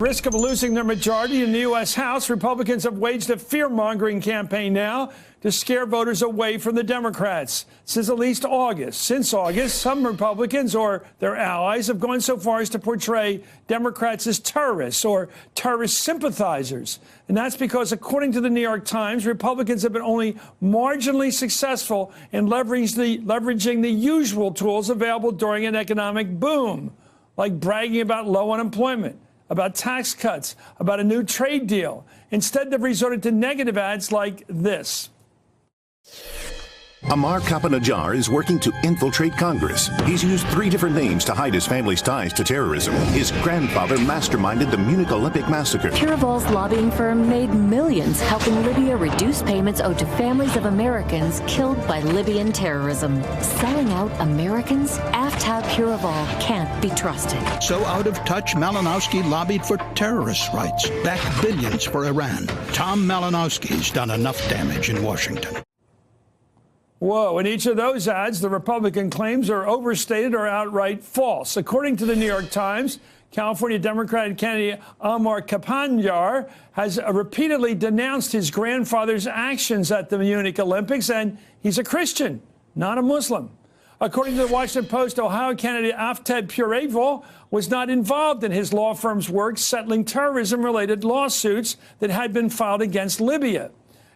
Risk of losing their majority in the U.S. House, Republicans have waged a fear-mongering campaign now to scare voters away from the Democrats. Since at least August, some Republicans or their allies have gone so far as to portray Democrats as terrorists or terrorist sympathizers. And that's because, according to the New York Times, Republicans have been only marginally successful in leveraging the usual tools available during an economic boom, like bragging about low unemployment, about tax cuts, about a new trade deal. Instead, they've resorted to negative ads like this. Ammar Campa-Najjar is working to infiltrate Congress. He's used 3 different names to hide his family's ties to terrorism. His grandfather masterminded the Munich Olympic massacre. Piravol's lobbying firm made millions helping Libya reduce payments owed to families of Americans killed by Libyan terrorism. Selling out Americans? Aftab Piraval can't be trusted. So out of touch, Malinowski lobbied for terrorist rights, backed billions for Iran. Tom Malinowski's done enough damage in Washington. Whoa, in each of those ads, the Republican claims are overstated or outright false. According to the New York Times, California Democratic candidate Ammar Campa-Najjar has repeatedly denounced his grandfather's actions at the Munich Olympics, and he's a Christian, not a Muslim. According to the Washington Post, Ohio candidate Aftab Piraval was not involved in his law firm's work settling terrorism-related lawsuits that had been filed against Libya.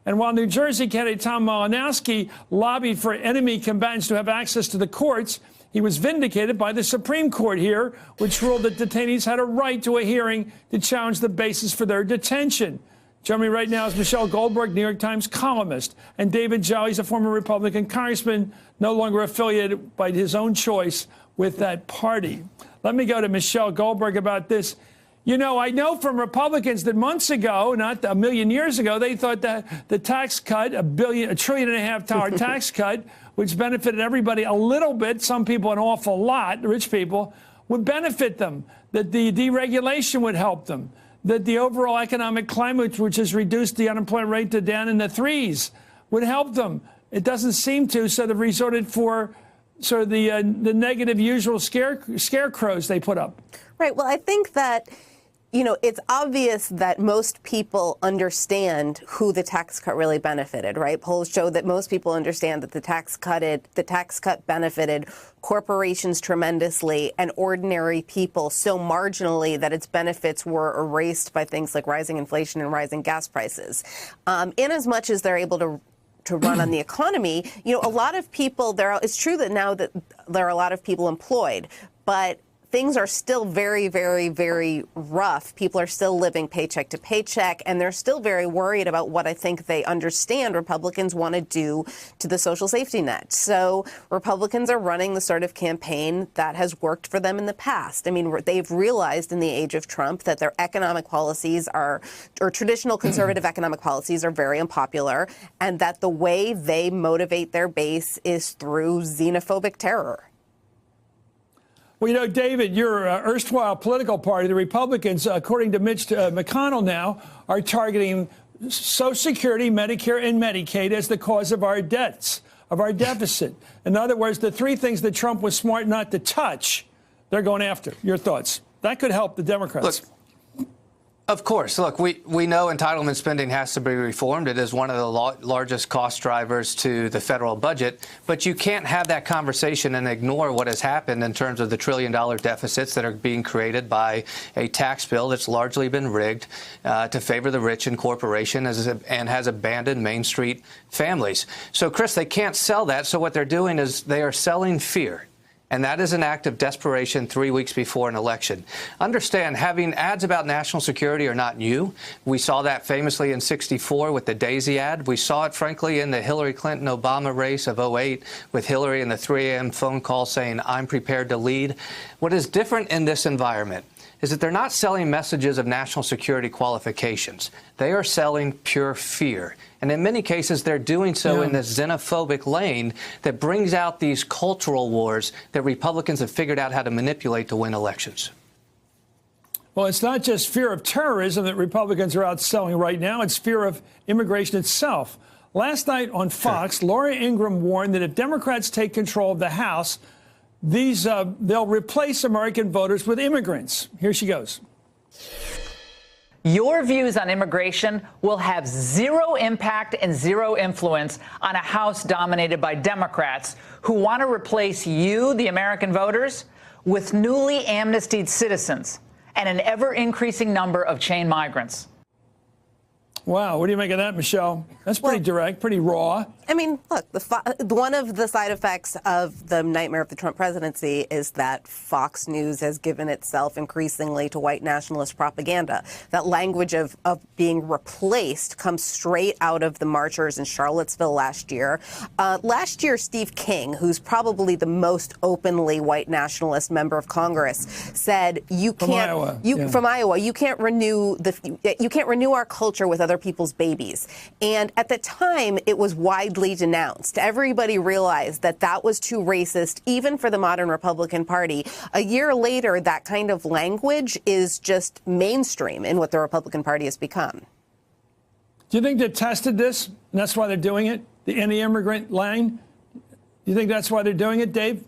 And while New Jersey candidate Tom Malinowski lobbied for enemy combatants to have access to the courts, he was vindicated by the Supreme Court here, which ruled that detainees had a right to a hearing to challenge the basis for their detention. Joining me right now is Michelle Goldberg, New York Times columnist, and David Jolly, he's a former Republican congressman, no longer affiliated by his own choice with that party. Let me go to Michelle Goldberg about this. You know, I know from Republicans that months ago, not a million years ago, they thought that the tax cut, $1.5 trillion tax cut, which benefited everybody a little bit, some people an awful lot, the rich people, would benefit them, that the deregulation would help them, that the overall economic climate, which has reduced the unemployment rate to down in the 3s, would help them. It doesn't seem to, so they've resorted for sort of the negative usual scarecrows they put up. Right. Well, I think that, you know, it's obvious that most people understand who the tax cut really benefited, right? Polls show that most people understand that the tax cut benefited corporations tremendously and ordinary people so marginally that its benefits were erased by things like rising inflation and rising gas prices. In as much as they're able to run on the economy, you know, a lot of people it's true that now that there are a lot of people employed, but things are still very, very, very rough. People are still living paycheck to paycheck, and they're still very worried about what I think they understand Republicans want to do to the social safety net. So Republicans are running the sort of campaign that has worked for them in the past. I mean, they've realized in the age of Trump that their economic policies or traditional conservative economic policies are very unpopular, and that the way they motivate their base is through xenophobic terror. Well, you know, David, your erstwhile political party, the Republicans, according to Mitch McConnell now, are targeting Social Security, Medicare, and Medicaid as the cause of our debts, of our deficit. In other words, the 3 things that Trump was smart not to touch, they're going after. Your thoughts? That could help the Democrats. Look, of course. Look, we know entitlement spending has to be reformed. It is one of the largest cost drivers to the federal budget. But you can't have that conversation and ignore what has happened in terms of the $1 trillion deficits that are being created by a tax bill that's largely been rigged to favor the rich and corporations and has abandoned Main Street families. So, Chris, they can't sell that. So what they're doing is they are selling fear. And that is an act of desperation 3 weeks before an election. Understand, having ads about national security are not new. We saw that famously in '64 with the Daisy ad. We saw it, frankly, in the Hillary Clinton-Obama race of '08 with Hillary and the 3 a.m. phone call saying, "I'm prepared to lead." What is different in this environment is that they're not selling messages of national security qualifications. They are selling pure fear. And in many cases, they're doing so in this xenophobic lane that brings out these cultural wars that Republicans have figured out how to manipulate to win elections. Well, it's not just fear of terrorism that Republicans are out selling right now. It's fear of immigration itself. Last night on Fox, Laura Ingraham warned that if Democrats take control of the House, they'll replace American voters with immigrants. Here she goes. Your views on immigration will have zero impact and zero influence on a House dominated by Democrats who want to replace you, the American voters, with newly amnestied citizens and an ever-increasing number of chain migrants. Wow, what do you make of that, Michelle? That's pretty direct, pretty raw. I mean, look, one of the side effects of the nightmare of the Trump presidency is that Fox News has given itself increasingly to white nationalist propaganda. That language of being replaced comes straight out of the marchers in Charlottesville last year. Last year, Steve King, who's probably the most openly white nationalist member of Congress, said, from Iowa, you can't renew our culture with other people's babies. And at the time, it was widely denounced. Everybody realized that that was too racist, even for the modern Republican Party. A year later, that kind of language is just mainstream in what the Republican Party has become. Do you think they tested this, and that's why they're doing it? The anti-immigrant line? Do you think that's why they're doing it, Dave?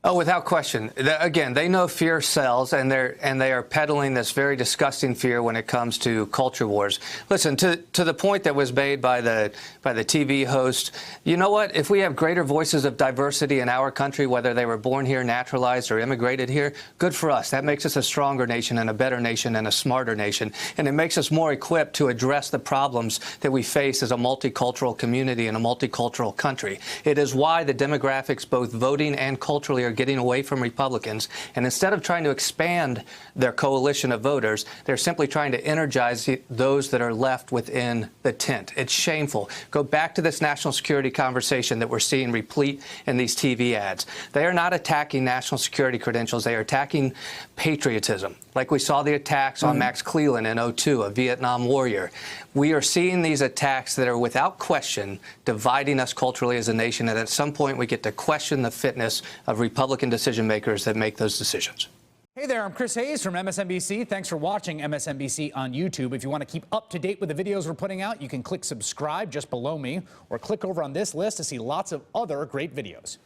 Oh, without question. Again, they know fear sells, and they are peddling this very disgusting fear when it comes to culture wars. Listen, to the point that was made by the TV host, you know what? If we have greater voices of diversity in our country, whether they were born here, naturalized, or immigrated here, good for us. That makes us a stronger nation and a better nation and a smarter nation, and it makes us more equipped to address the problems that we face as a multicultural community and a multicultural country. It is why the demographics, both voting and culturally, are getting away from Republicans. And instead of trying to expand their coalition of voters, they're simply trying to energize those that are left within the tent. It's shameful. Go back to this national security conversation that we're seeing replete in these TV ads. They are not attacking national security credentials. They are attacking patriotism, like we saw the attacks on Max Cleland in 2002, a Vietnam warrior. We are seeing these attacks that are without question dividing us culturally as a nation, and at some point we get to question the fitness of Republican decision makers that make those decisions. Hey there, I'm Chris Hayes from MSNBC. Thanks for watching MSNBC on YouTube. If you want to keep up to date with the videos we're putting out, you can click subscribe just below me, or click over on this list to see lots of other great videos.